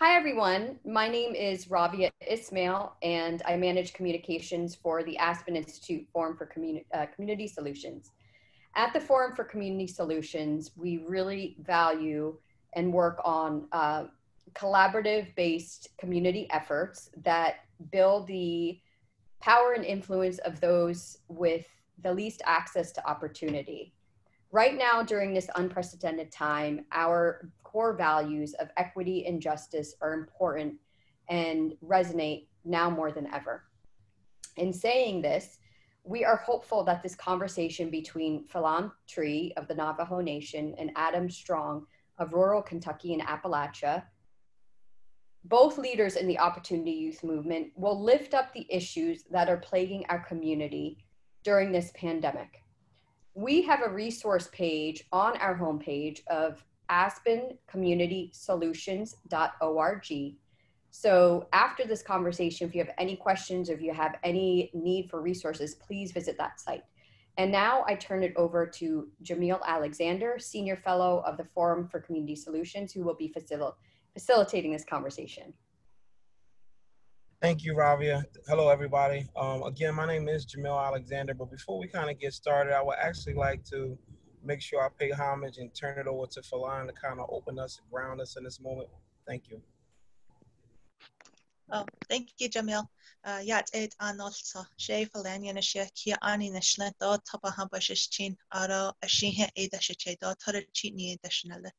Hi, everyone. My name is Rabia Ismail, and I manage communications for the Aspen Institute Forum for Community Solutions. At the Forum for Community Solutions, we really value and work on collaborative-based community efforts that build the power and influence of those with the least access to opportunity. Right now, during this unprecedented time, our core values of equity and justice are important and resonate now more than ever. In saying this, we are hopeful that this conversation between Philan Tree of the Navajo Nation and Adam Strong of rural Kentucky and Appalachia, both leaders in the Opportunity Youth Movement, will lift up the issues that are plaguing our community during this pandemic. We have a resource page on our homepage of aspencommunitysolutions.org. So after this conversation, if you have any questions or if you have any need for resources, please visit that site. And now I turn it over to Jamil Alexander, Senior Fellow of the Forum for Community Solutions, who will be facilitating this conversation. Thank you, Ravia. Hello, everybody. Again, my name is Jamil Alexander, but before we kind of get started, I would actually like to make sure I pay homage and turn it over to Philan to kind of open us, ground us in this moment. Thank you. Oh, thank you, Jamil. Yeah, it's also Shay Philan and Shay Kia Ani Nashla, Tapa Habashish Chin, Aro, Ashiha Ada Shache, Tora Chitney Dashnala.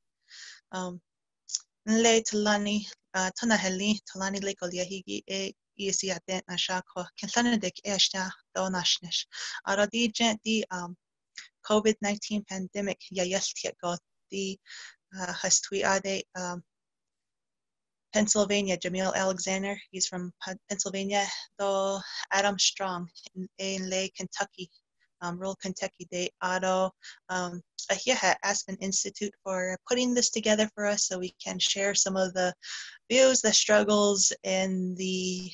Late Talani, Tonaheli, Talani Lekolia Higi, Easy at Dent Nashako, Kentanadik Eshta, Donashnish. Aro the COVID-19 pandemic, Yayestia got the Hastui Ade. Pennsylvania, Jamil Alexander, he's from Pennsylvania, though Adam Strong in Lake, Kentucky, rural Kentucky, they auto here Aspen Institute for putting this together for us so we can share some of the views, the struggles, and the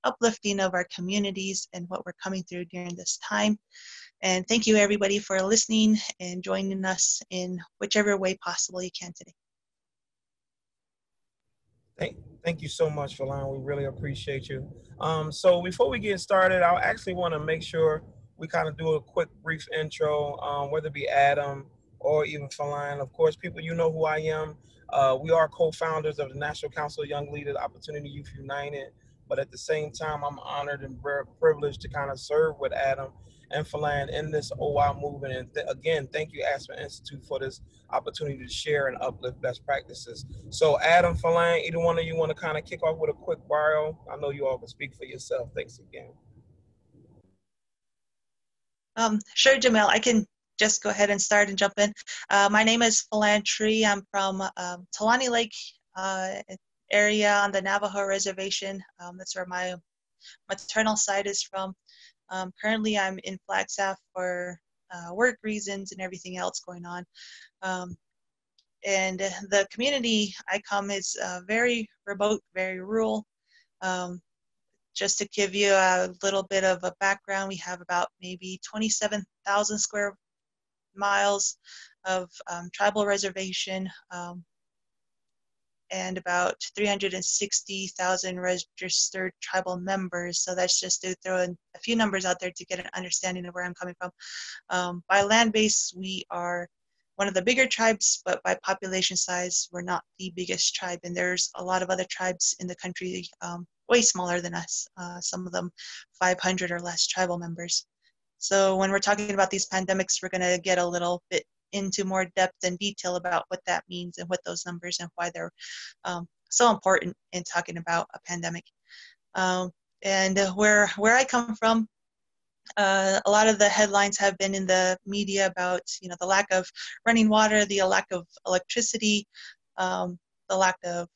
uplifting of our communities and what we're coming through during this time. And thank you everybody for listening and joining us in whichever way possible you can today. Thank you so much, Philan. We really appreciate you. So before we get started, I actually want to make sure we kind of do a quick, brief intro, whether it be Adam or even Philan. Of course, people, you know who I am. We are co-founders of the National Council of Young Leaders, Opportunity Youth United. But at the same time, I'm honored and very privileged to kind of serve with Adam and Philan in this OI movement. And again, thank you, Aspen Institute, for this opportunity to share and uplift best practices. So Adam, Philan, either one of you want to kind of kick off with a quick bio? I know you all can speak for yourself. Thanks again. Sure, Jamil, I can just go ahead and start and jump in. My name is Philan Tree. I'm from Talani Lake area on the Navajo Reservation. That's where my maternal side is from. Currently, I'm in Flagstaff for work reasons and everything else going on. And the community I come is very remote, very rural. Just to give you a little bit of a background, we have about maybe 27,000 square miles of tribal reservation and about 360,000 registered tribal members. So that's just to throw in a few numbers out there to get an understanding of where I'm coming from. By land base, we are one of the bigger tribes, but by population size, we're not the biggest tribe. And there's a lot of other tribes in the country way smaller than us, some of them 500 or less tribal members. So when we're talking about these pandemics, we're gonna get a little bit into more depth and detail about what that means and what those numbers and why they're so important in talking about a pandemic. And where I come from, a lot of the headlines have been in the media about, you know, the lack of running water, the lack of electricity, the lack of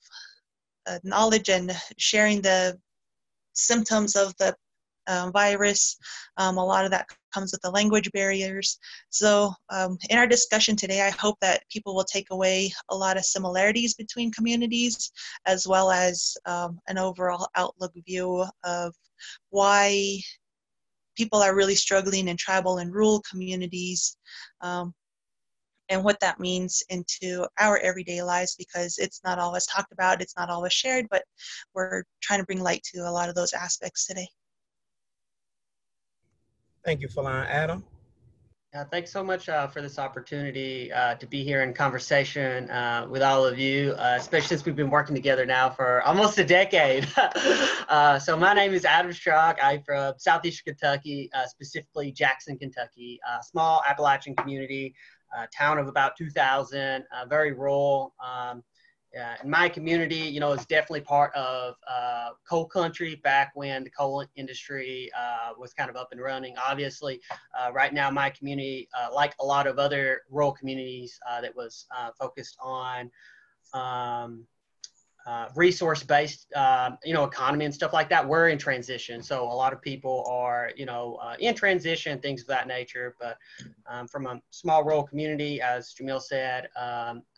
knowledge and sharing the symptoms of the virus. A lot of that comes with the language barriers. So in our discussion today, I hope that people will take away a lot of similarities between communities, as well as an overall outlook view of why people are really struggling in tribal and rural communities, and what that means into our everyday lives, because it's not always talked about, it's not always shared, but we're trying to bring light to a lot of those aspects today. Thank you, Philan. Adam? Thanks so much for this opportunity to be here in conversation with all of you, especially since we've been working together now for almost a decade. So my name is Adam Schrock. I'm from Southeastern Kentucky, specifically Jackson, Kentucky, a small Appalachian community, town of about 2,000, very rural. In my community, you know, it's definitely part of coal country back when the coal industry was kind of up and running. Obviously, right now, my community, like a lot of other rural communities that was focused on resource-based, you know, economy and stuff like that, we're in transition. So a lot of people are, you know, in transition, things of that nature. But from a small rural community, as Jamil said,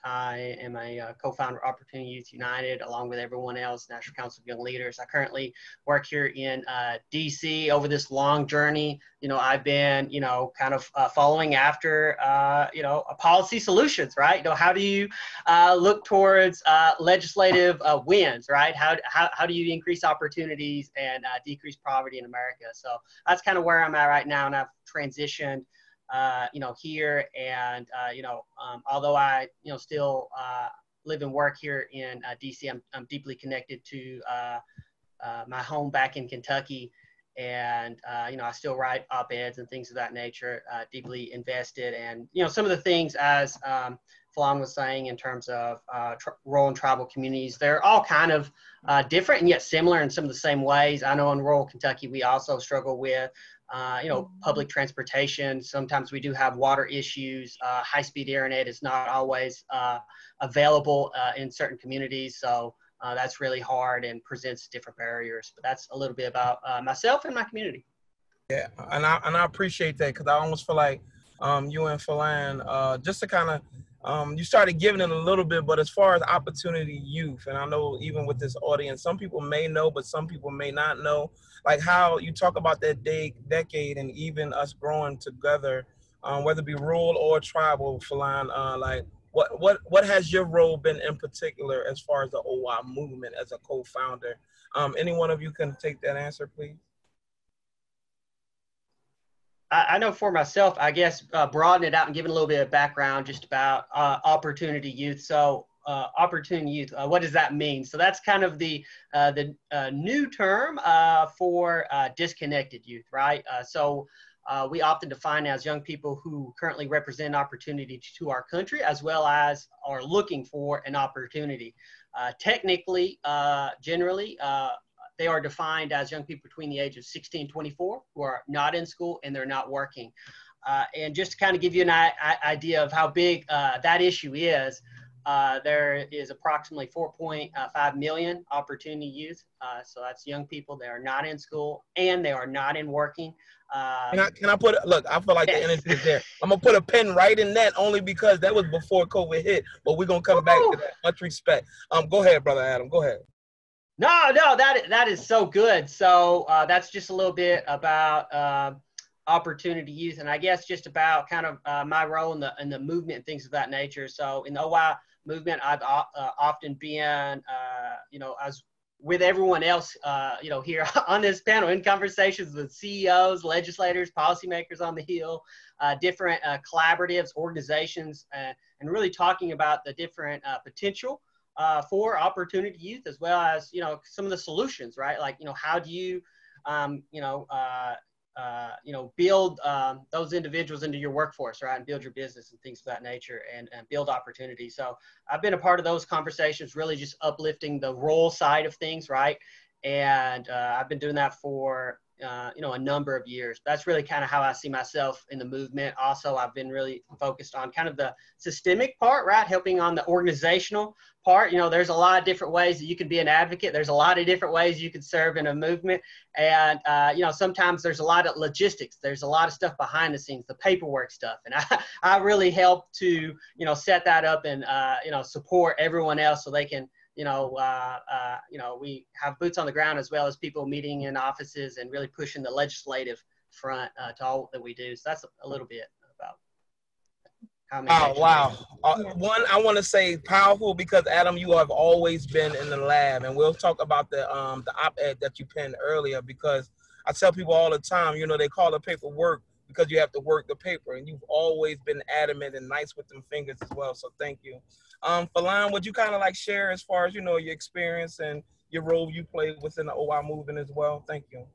I am a co-founder of Opportunity Youth United, along with everyone else, National Council of Young Leaders. I currently work here in DC. Over this long journey, you know, I've been, you know, kind of following after, you know, policy solutions, right? You know, how do you look towards legislative wins, right? How do you increase opportunities and decrease poverty in America? So that's kind of where I'm at right now, and I've transitioned, you know, here, and you know, although I, you know, still live and work here in DC, I'm deeply connected to my home back in Kentucky, and you know, I still write op-eds and things of that nature, deeply invested. And you know, some of the things, as Philan was saying, in terms of rural and tribal communities, they're all kind of different and yet similar in some of the same ways. I know in rural Kentucky, we also struggle with, you know, public transportation. Sometimes we do have water issues. High-speed internet is not always available in certain communities. So that's really hard and presents different barriers. But that's a little bit about myself and my community. Yeah, and I appreciate that, because I almost feel like you and Philan, just to kind of, you started giving it a little bit, but as far as Opportunity Youth, and I know even with this audience, some people may know, but some people may not know, like how you talk about that decade and even us growing together, whether it be rural or tribal, Philan, like what has your role been in particular as far as the OY movement as a co-founder? Any one of you can take that answer, please. I know for myself, I guess, broaden it out and give it a little bit of background just about Opportunity Youth. So Opportunity Youth, what does that mean? So that's kind of the new term for disconnected youth, right? So we often define as young people who currently represent opportunity to our country, as well as are looking for an opportunity. Technically, generally, they are defined as young people between the age of 16 and 24 who are not in school and they're not working. And just to kind of give you an idea of how big that issue is, there is approximately 4.5 million opportunity youth. So that's young people that are not in school and they are not in working. Can I put, look, I feel like the energy is there. I'm going to put a pin right in that, only because that was before COVID hit, but we're going to come back to that. Much respect. Go ahead, Brother Adam, go ahead. No, that is so good. So that's just a little bit about Opportunity Youth, and I guess just about kind of my role in the movement and things of that nature. So in the OY movement, I've often been, you know, as with everyone else, you know, here on this panel, in conversations with CEOs, legislators, policymakers on the Hill, different collaboratives, organizations, and really talking about the different potential for Opportunity Youth, as well as, you know, some of the solutions, right? Like, you know, how do you, you know, build those individuals into your workforce, right? And build your business and things of that nature, and build opportunity. So I've been a part of those conversations, really just uplifting the role side of things, right? And I've been doing that for, you know, a number of years. That's really kind of how I see myself in the movement. Also, I've been really focused on kind of the systemic part, right? Helping on the organizational part. You know, there's a lot of different ways that you can be an advocate. There's a lot of different ways you can serve in a movement. And, you know, sometimes there's a lot of logistics. There's a lot of stuff behind the scenes, the paperwork stuff. And I really help to, you know, set that up and, you know, support everyone else so they can, you know, we have boots on the ground, as well as people meeting in offices and really pushing the legislative front to all that we do. So that's a little bit about. how it may Oh, affect your wow. neighbor. One, I want to say powerful because Adam, you have always been in the lab, and we'll talk about the op-ed that you penned earlier, because I tell people all the time, you know, they call the paper work because you have to work the paper, and you've always been adamant and nice with them fingers as well. So thank you. Philan, would you kind of like share as far as, you know, your experience and your role you played within the OI movement as well? Thank you.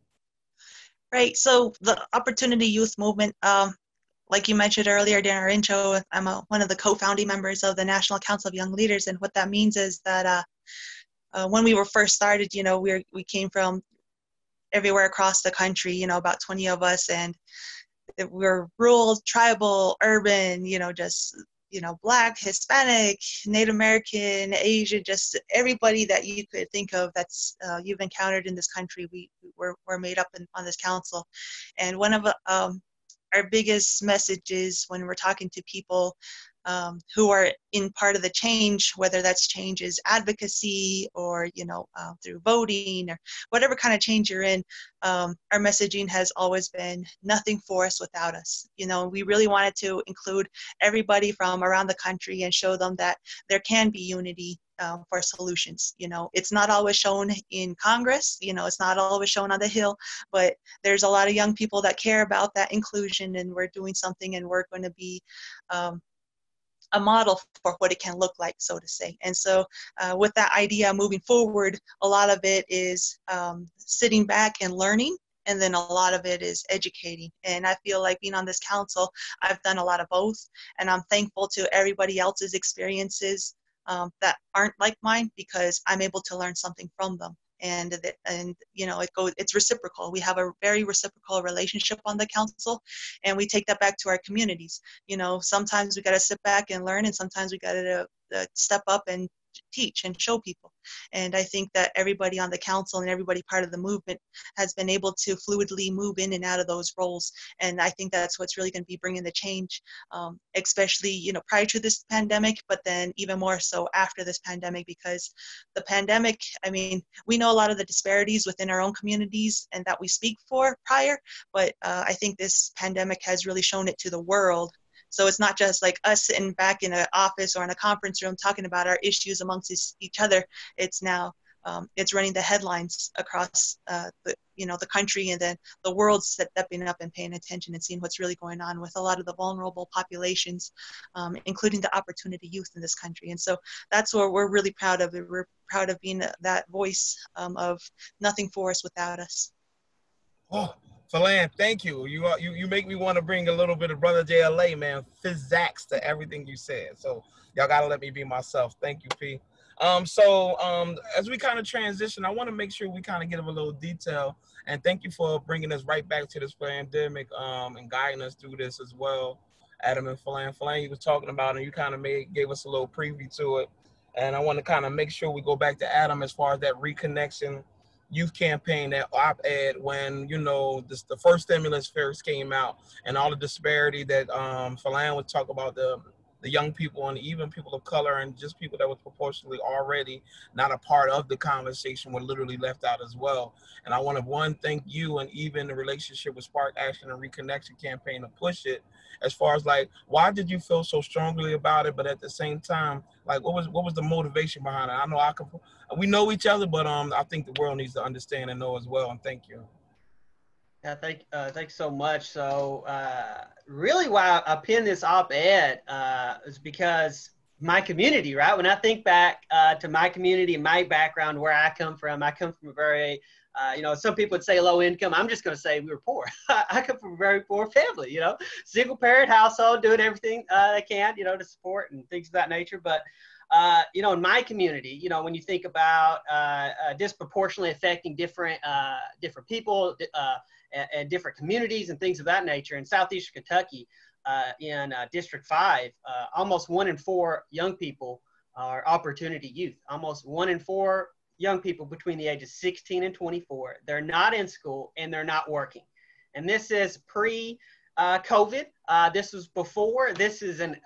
Right. So the Opportunity Youth Movement, like you mentioned earlier during our intro, I'm one of the co-founding members of the National Council of Young Leaders. And what that means is that when we were first started, you know, we came from everywhere across the country, you know, about 20 of us, and we're rural, tribal, urban, you know, just, you know, Black, Hispanic, Native American, Asian, just everybody that you could think of that's you've encountered in this country. We're made up on this council. And one of our biggest messages when we're talking to people who are in part of the change, whether that's change is advocacy or, you know, through voting or whatever kind of change you're in, our messaging has always been nothing for us without us. You know, we really wanted to include everybody from around the country and show them that there can be unity for solutions. You know, it's not always shown in Congress, you know, it's not always shown on the Hill, but there's a lot of young people that care about that inclusion, and we're doing something, and we're going to be a model for what it can look like, so to say. And so with that idea moving forward, a lot of it is sitting back and learning, and then a lot of it is educating. And I feel like being on this council, I've done a lot of both, and I'm thankful to everybody else's experiences that aren't like mine, because I'm able to learn something from them. And you know, it's reciprocal. We have a very reciprocal relationship on the council, and we take that back to our communities. You know, sometimes we got to sit back and learn, and sometimes we got to step up and teach and show people. And I think that everybody on the council and everybody part of the movement has been able to fluidly move in and out of those roles. And I think that's what's really going to be bringing the change, especially, you know, prior to this pandemic, but then even more so after this pandemic, because the pandemic, I mean, we know a lot of the disparities within our own communities and that we speak for prior, but I think this pandemic has really shown it to the world. So it's not just like us sitting back in an office or in a conference room talking about our issues amongst each other. It's now, it's running the headlines across the country, and then the world stepping up and paying attention and seeing what's really going on with a lot of the vulnerable populations, including the opportunity youth in this country. And so that's what we're really proud of. We're proud of being that voice of nothing for us without us. Oh, Philan, thank you. You make me want to bring a little bit of Brother JLA, man, physics to everything you said. So y'all gotta let me be myself. Thank you, P. As we kind of transition, I want to make sure we kind of give a little detail, and thank you for bringing us right back to this pandemic and guiding us through this as well, Adam and Philan. Philan, you was talking about, and you kind of gave us a little preview to it, and I want to kind of make sure we go back to Adam as far as that reconnection youth campaign, that op-ed when, you know, the first stimulus first came out, and all the disparity that Philan would talk about, the young people and even people of color and just people that was proportionally already not a part of the conversation were literally left out as well. And I want to thank you, and even the relationship with Spark Action and Reconnection campaign to push it, as far as like, why did you feel so strongly about it, but at the same time, like what was the motivation behind it? I know we know each other, but I think the world needs to understand and know as well. And thank you. Yeah, thanks so much. So really why I pinned this op-ed is because my community, right? When I think back to my community and my background, where I come from a very, some people would say low income. I'm just going to say we were poor. I come from a very poor family, single parent household, doing everything they can, to support and things of that nature. But in my community, when you think about disproportionately affecting different people and different communities and things of that nature, in Southeastern Kentucky, in District 5, almost 1 in 4 young people are opportunity youth. Almost 1 in 4 young people between the ages 16 and 24. They're not in school and they're not working. And this is pre-COVID. This was before. This is an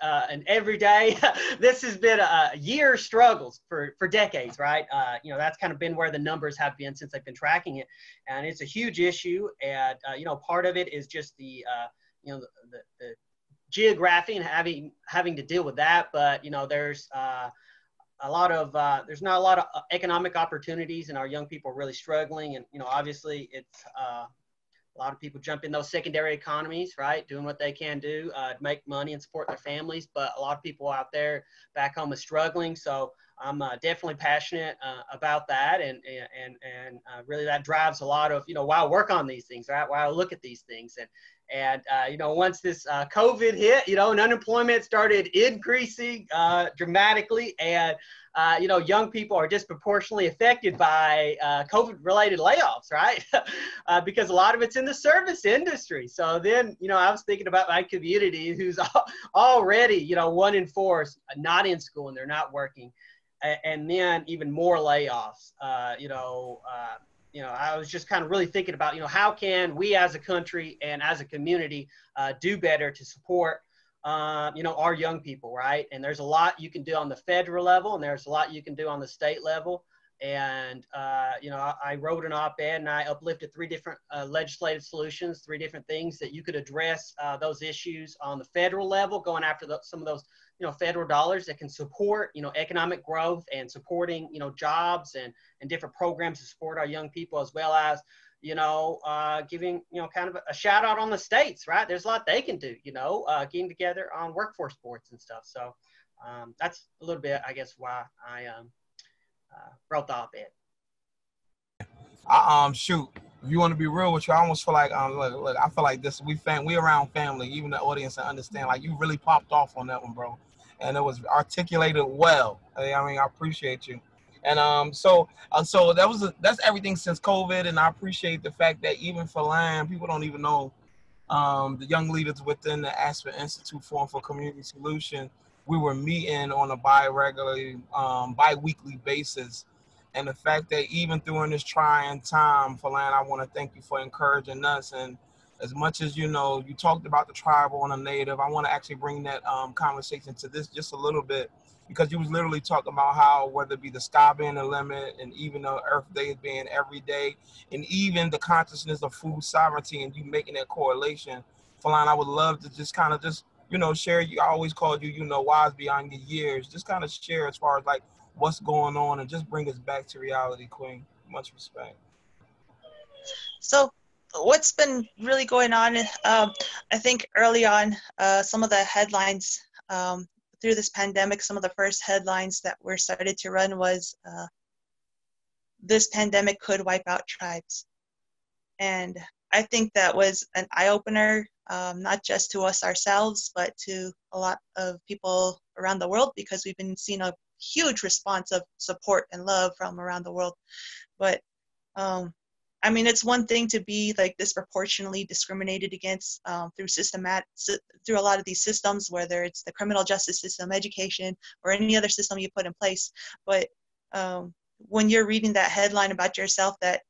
everyday. This has been a year struggles for decades, right? That's kind of been where the numbers have been since I've been tracking it, and it's a huge issue. And part of it is just the geography and having to deal with that. But, you know, there's there's not a lot of economic opportunities, and our young people are really struggling. And, you know, obviously it's a lot of people jump in those secondary economies, right? Doing what they can do to make money and support their families. But a lot of people out there back home is struggling. So I'm definitely passionate about that. And really that drives a lot of, you know, why I work on these things, right? Why I look at these things. And you know, once this COVID hit, you know, and unemployment started increasing dramatically, and you know, young people are disproportionately affected by COVID-related layoffs, right? Because a lot of it's in the service industry. So then, you know, I was thinking about my community who's already, you know, 1 in 4 is not in school and they're not working, and then even more layoffs. You know, I was just kind of really thinking about, you know, how can we as a country and as a community do better to support, you know, our young people, right? And there's a lot you can do on the federal level, and there's a lot you can do on the state level. And, you know, I wrote an op-ed and I uplifted 3 different legislative solutions, 3 different things that you could address those issues on the federal level, going after some of those, you know, federal dollars that can support, you know, economic growth and supporting, you know, jobs and different programs to support our young people, as well as, you know, giving, you know, kind of a shout out on the states, right? There's a lot they can do, you know, getting together on workforce boards and stuff. So that's a little bit, I guess, why I wrote the op-ed. Shoot, if you want to be real with you, I almost feel like look, I feel like this we around family, even the audience, and understand, like, you really popped off on that one, bro, and it was articulated well. I mean, I appreciate you. And so that's everything since COVID, and I appreciate the fact that even Philan, people don't even know, the young leaders within the Aspen Institute Forum for Community Solution, we were meeting on a bi-weekly basis. And the fact that even during this trying time, Philan, I want to thank you for encouraging us. And as much as, you know, you talked about the tribal and the native, I want to actually bring that conversation to this just a little bit, because you was literally talking about how, whether it be the sky being the limit, and even the Earth Day being every day, and even the consciousness of food sovereignty, and you making that correlation. Philan, I would love to just kind of you know, share. You, I always called you, you know, wise beyond your years. Just kind of share as far as like what's going on, and just bring us back to reality, Queen. Much respect. So what's been really going on, I think early on, some of the headlines through this pandemic, some of the first headlines that were started to run was this pandemic could wipe out tribes. And I think that was an eye-opener, not just to us ourselves, but to a lot of people around the world, because we've been seeing a huge response of support and love from around the world. But I mean, it's one thing to be like disproportionately discriminated against through a lot of these systems, whether it's the criminal justice system, education, or any other system you put in place. But when you're reading that headline about yourself, that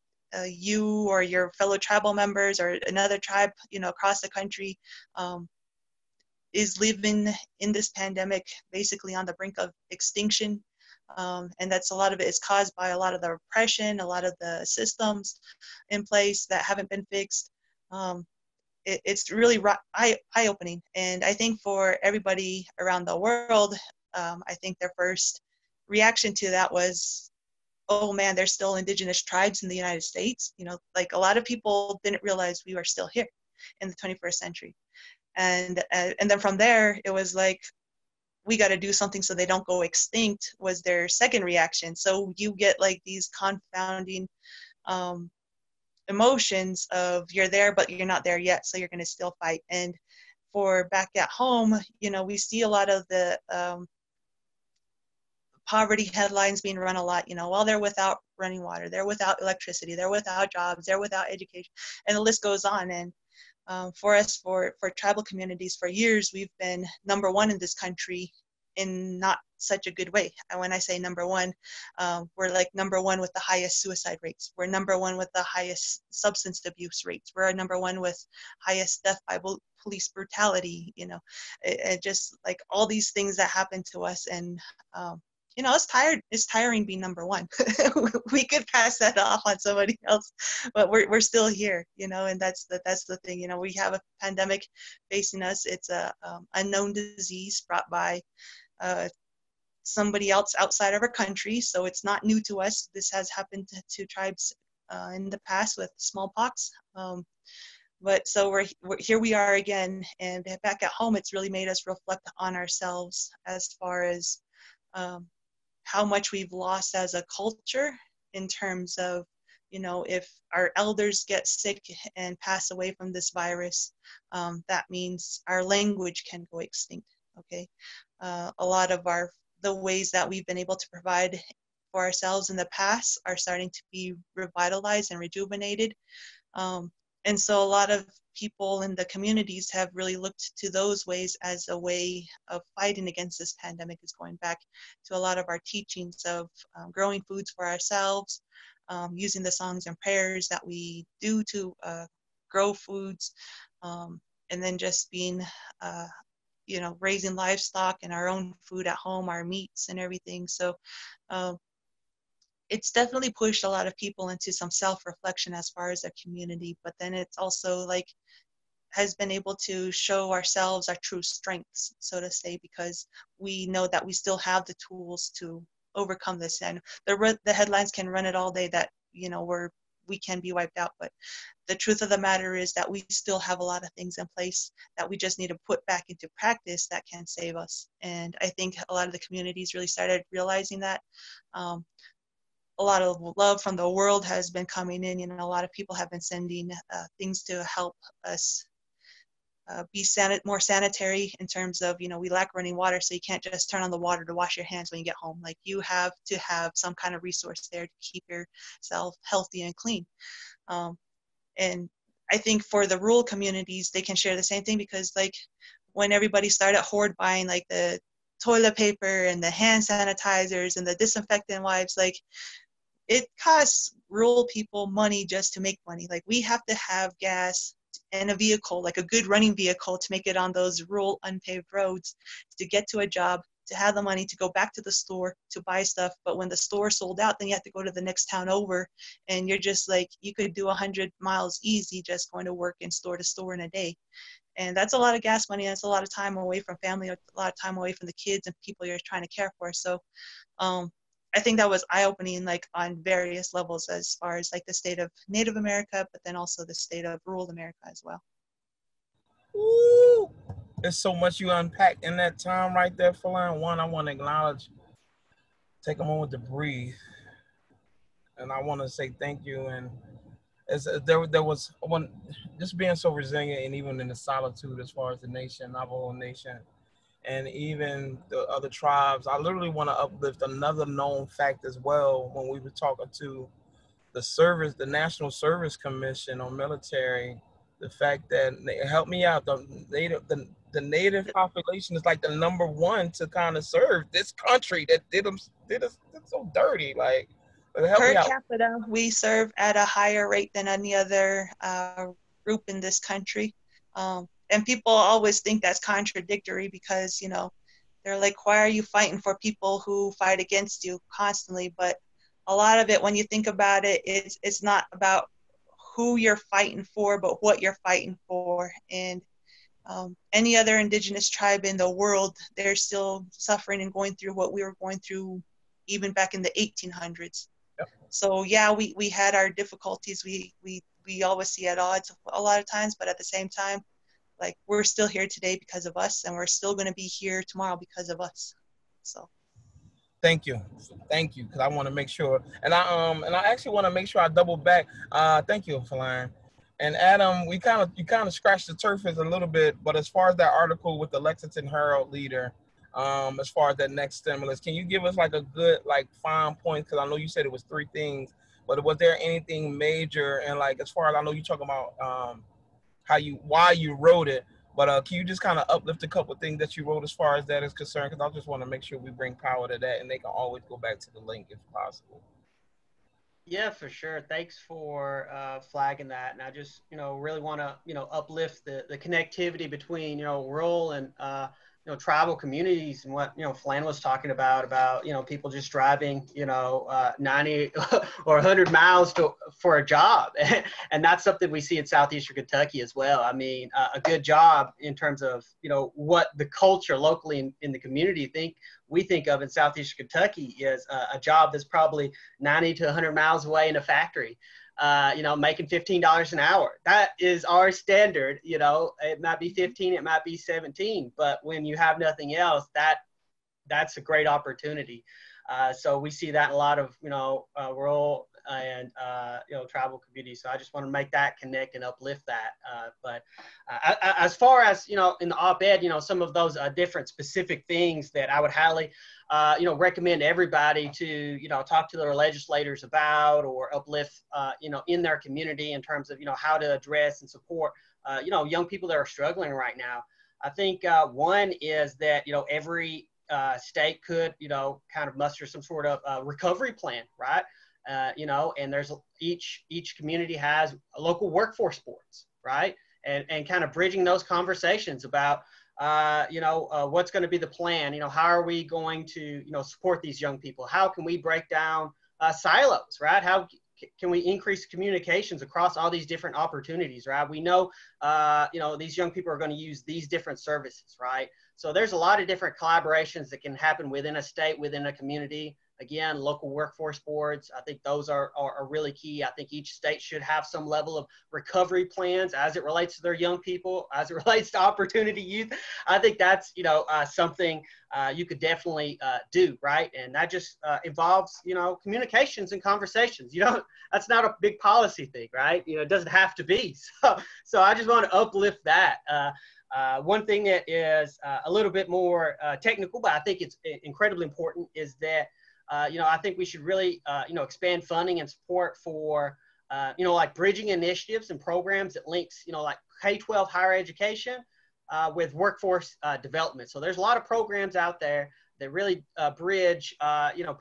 you or your fellow tribal members or another tribe, you know, across the country is living in this pandemic basically on the brink of extinction. And that's a lot of it is caused by a lot of the repression, a lot of the systems in place that haven't been fixed. It's really eye-opening. And I think for everybody around the world, I think their first reaction to that was, oh man, there's still indigenous tribes in the United States. You know, like a lot of people didn't realize we were still here in the 21st century. And then from there, it was like, we got to do something so they don't go extinct, was their second reaction. So you get like these confounding emotions of you're there, but you're not there yet. So you're going to still fight. And for back at home, you know, we see a lot of the poverty headlines being run a lot, you know, well, they're without running water, they're without electricity, they're without jobs, they're without education, and the list goes on. And for us, for tribal communities, for years, we've been number one in this country in not such a good way. And when I say number one, we're like number one with the highest suicide rates. We're number one with the highest substance abuse rates. We're number one with highest death by police brutality, you know, it just like all these things that happen to us. And you know, it's tiring being number one. We could pass that off on somebody else, but we're still here, you know, and that's the thing. You know, we have a pandemic facing us. It's a unknown disease brought by somebody else outside of our country, so it's not new to us. This has happened to tribes in the past with smallpox. But so we're here we are again, and back at home, it's really made us reflect on ourselves as far as how much we've lost as a culture in terms of, you know, if our elders get sick and pass away from this virus, that means our language can go extinct. Okay, a lot of the ways that we've been able to provide for ourselves in the past are starting to be revitalized and rejuvenated. And so a lot of people in the communities have really looked to those ways as a way of fighting against this pandemic, is going back to a lot of our teachings of growing foods for ourselves, using the songs and prayers that we do to grow foods, and then just being, you know, raising livestock and our own food at home, our meats and everything. So it's definitely pushed a lot of people into some self-reflection as far as their community, but then it's also like has been able to show ourselves our true strengths, so to say, because we know that we still have the tools to overcome this. And the headlines can run it all day that, you know, we can be wiped out, but the truth of the matter is that we still have a lot of things in place that we just need to put back into practice that can save us. And I think a lot of the communities really started realizing that. A lot of love from the world has been coming in. You know, a lot of people have been sending things to help us be more sanitary in terms of, you know, we lack running water, so you can't just turn on the water to wash your hands when you get home. Like, you have to have some kind of resource there to keep yourself healthy and clean. And I think for the rural communities, they can share the same thing, because like when everybody started hoard buying like the toilet paper and the hand sanitizers and the disinfectant wipes, like, it costs rural people money just to make money. Like, we have to have gas and a vehicle, like a good running vehicle, to make it on those rural unpaved roads, to get to a job, to have the money to go back to the store to buy stuff. But when the store sold out, then you have to go to the next town over, and you're just like, you could do 100 miles easy just going to work in store to store in a day. And that's a lot of gas money. That's a lot of time away from family, a lot of time away from the kids and people you're trying to care for. So I think that was eye-opening, like on various levels, as far as like the state of Native America, but then also the state of rural America as well. Ooh, there's so much you unpacked in that time right there, Philan. One, I want to acknowledge, take a moment to breathe, and I want to say thank you. And as there was one, just being so resilient, and even in the solitude, as far as the nation, Navajo Nation, and even the other tribes. I literally want to uplift another known fact as well. When we were talking to the National Service Commission on Military, the fact that, help me out, the native population is like the #1 to kind of serve this country that did us so dirty. Like, help me Per out. capita, we serve at a higher rate than any other group in this country. And people always think that's contradictory, because, you know, they're like, why are you fighting for people who fight against you constantly? But a lot of it, when you think about it, it's not about who you're fighting for, but what you're fighting for. And any other indigenous tribe in the world, they're still suffering and going through what we were going through even back in the 1800s. Yep. So yeah, we had our difficulties. We always see at odds a lot of times, but at the same time, like, we're still here today because of us, and we're still going to be here tomorrow because of us. So Thank you, because I want to make sure, and I actually want to make sure I double back. Thank you, Philan. And Adam, you kind of scratched the surface a little bit, but as far as that article with the Lexington Herald leader, as far as that next stimulus, can you give us like a good, like, fine point? Because I know you said it was 3 things, but was there anything major? And like, as far as I know, you talking about why you wrote it, but can you just kind of uplift a couple of things that you wrote as far as that is concerned? Because I just want to make sure we bring power to that, and they can always go back to the link if possible. Yeah, for sure. Thanks for flagging that. And I just, really want to, uplift the connectivity between, rural and tribal communities and what, Philan was talking about, people just driving, 90 or 100 miles for a job. And that's something we see in Southeastern Kentucky as well. I mean, a good job in terms of, what the culture locally in the community we think of in Southeastern Kentucky is a job that's probably 90 to 100 miles away in a factory. Making $15 an hour. That is our standard. It might be 15, it might be 17, but when you have nothing else, that's a great opportunity. So we see that in a lot of, rural and, tribal communities. So I just want to make that connect and uplift that. But as far as, in the op-ed, some of those different specific things that I would highly, recommend everybody to, talk to their legislators about or uplift, in their community in terms of, how to address and support, young people that are struggling right now. I think one is that, every state could, kind of muster some sort of recovery plan, right? And there's each community has a local workforce boards, right? And kind of bridging those conversations about, what's going to be the plan? How are we going to, support these young people? How can we break down silos, right? How can we increase communications across all these different opportunities, right? We know, these young people are going to use these different services, right? So there's a lot of different collaborations that can happen within a state, within a community. Again, local workforce boards, I think those are really key. I think each state should have some level of recovery plans as it relates to their young people, as it relates to opportunity youth. I think that's, something you could definitely do, right? And that just involves, communications and conversations. That's not a big policy thing, right? It doesn't have to be. So I just want to uplift that. One thing that is a little bit more technical, but I think it's incredibly important is that I think we should really, expand funding and support for, like bridging initiatives and programs that links, like K-12 higher education with workforce development. So there's a lot of programs out there that really bridge,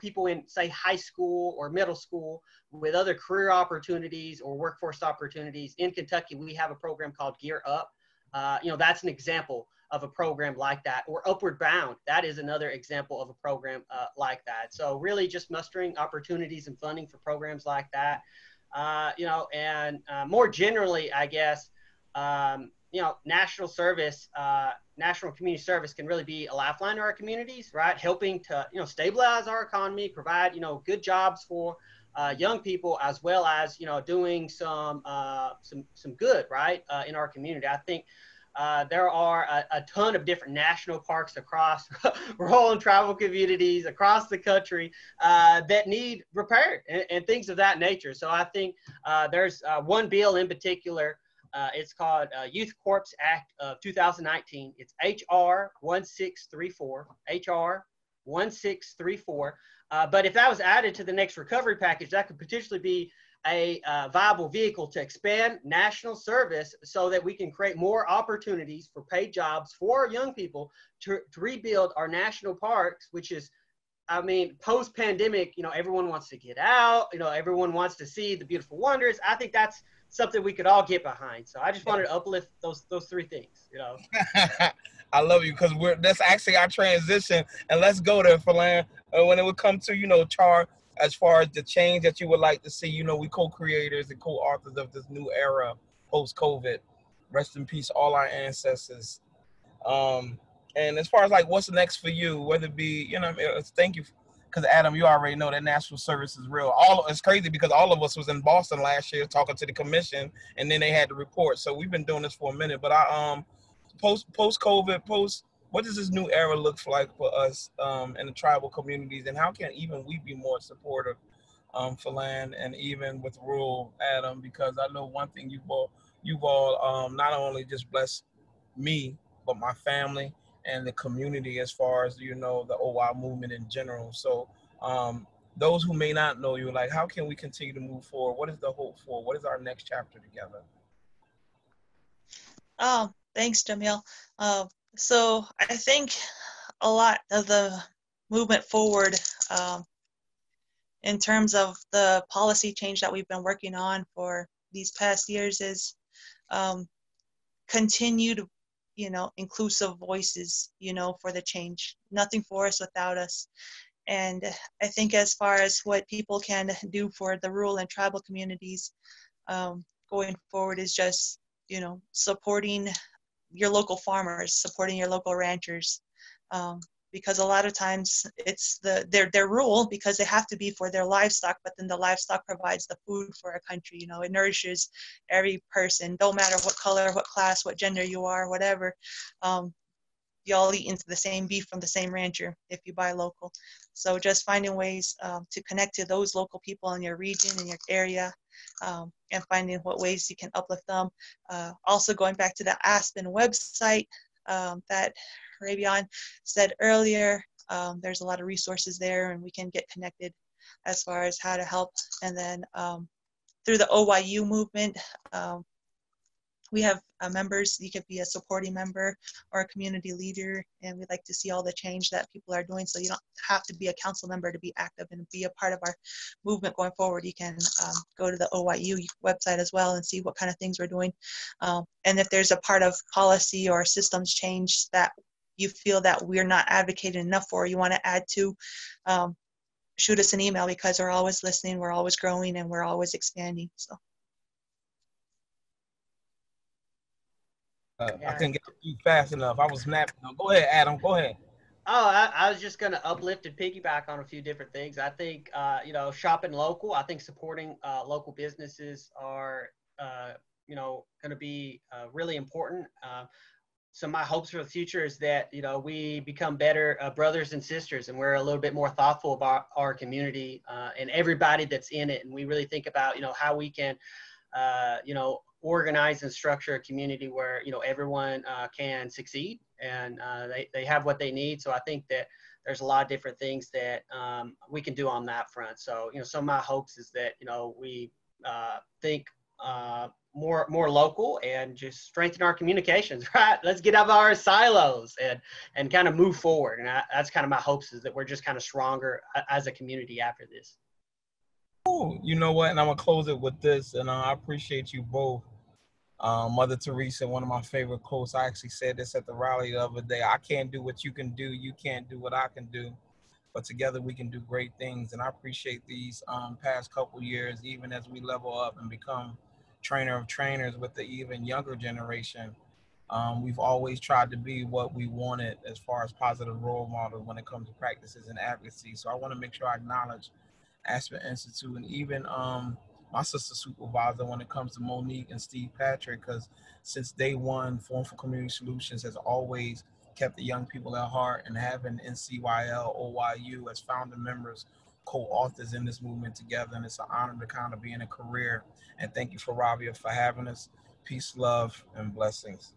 people in, say, high school or middle school with other career opportunities or workforce opportunities. In Kentucky, we have a program called Gear Up. That's an example of a program like that, or Upward Bound. That is another example of a program like that. So really just mustering opportunities and funding for programs like that, and more generally, I guess, national service, national community service can really be a lifeline to our communities, right? Helping to, stabilize our economy, provide, good jobs for young people, as well as, doing some good, right, in our community. I think there are a ton of different national parks across rural and tribal communities across the country that need repaired and things of that nature. So I think there's one bill in particular. It's called Youth Corps Act of 2019. It's HR 1634, HR 1634. But if that was added to the next recovery package, that could potentially be a viable vehicle to expand national service so that we can create more opportunities for paid jobs for young people to rebuild our national parks, which is, I mean, post-pandemic, everyone wants to get out, everyone wants to see the beautiful wonders. I think that's something we could all get behind. So I just wanted to uplift those three things, I love you, because that's actually our transition. And let's go there, Philan. When it would come to, Char, as far as the change that you would like to see, we co-creators and co-authors of this new era post-COVID. Rest in peace, all our ancestors. And as far as like what's next for you, whether it be, thank you, because Adam, you already know that national service is real. It's crazy because all of us was in Boston last year talking to the commission, and then they had to report. So we've been doing this for a minute. But post-COVID, what does this new era look like for us in the tribal communities, and how can even we be more supportive, Philan, and even with rural Adam? Because I know one thing you've all not only just blessed me, but my family and the community as far as, the OY movement in general. So those who may not know you, like, how can we continue to move forward? What is the hope for? What is our next chapter together? Oh, thanks, Jamil. So I think a lot of the movement forward in terms of the policy change that we've been working on for these past years is continued inclusive voices, for the change. Nothing for us without us. And I think as far as what people can do for the rural and tribal communities going forward is just, supporting your local farmers, supporting your local ranchers, because a lot of times it's they're rural because they have to be for their livestock, but then the livestock provides the food for a country. It nourishes every person, don't matter what color, what class, what gender you are, whatever. You all eat into the same beef from the same rancher if you buy local. So just finding ways to connect to those local people in your region, in your area, and finding what ways you can uplift them. Also going back to the Aspen website that Ravion said earlier, there's a lot of resources there and we can get connected as far as how to help. And then through the OYU movement, we have members. You could be a supporting member or a community leader, and we'd like to see all the change that people are doing. So you don't have to be a council member to be active and be a part of our movement going forward. You can go to the OYU website as well and see what kind of things we're doing. And if there's a part of policy or systems change that you feel that we're not advocating enough for, you want to add to, shoot us an email, because we're always listening, we're always growing, and we're always expanding. So. I couldn't get you fast enough. I was napping. Go ahead, Adam. Go ahead. Oh, I was just going to uplift and piggyback on a few different things. I think, shopping local, I think supporting local businesses are, going to be really important. So my hopes for the future is that, we become better brothers and sisters, and we're a little bit more thoughtful about our community and everybody that's in it. And we really think about, how we can, organize and structure a community where everyone can succeed and they have what they need. So I think that there's a lot of different things that we can do on that front. So some of my hopes is that we think more local and just strengthen our communications. Right, let's get out of our silos and kind of move forward. And that's kind of my hopes, is that we're just kind of stronger as a community after this. You know what? And I'm gonna close it with this, and I appreciate you both. Mother Teresa, one of my favorite quotes. I actually said this at the rally the other day. I can't do what you can do. You can't do what I can do. But together we can do great things. And I appreciate these past couple years, even as we level up and become trainer of trainers with the even younger generation. We've always tried to be what we wanted as far as positive role model when it comes to practices and advocacy. So I want to make sure I acknowledge Aspen Institute and even my sister supervisor when it comes to Monique and Steve Patrick, because since day one, Forum for Community Solutions has always kept the young people at heart, and having NCYL, OYU as founder members, co-authors in this movement together. And it's an honor to kind of be in a career. And thank you for Rabia for having us. Peace, love, and blessings.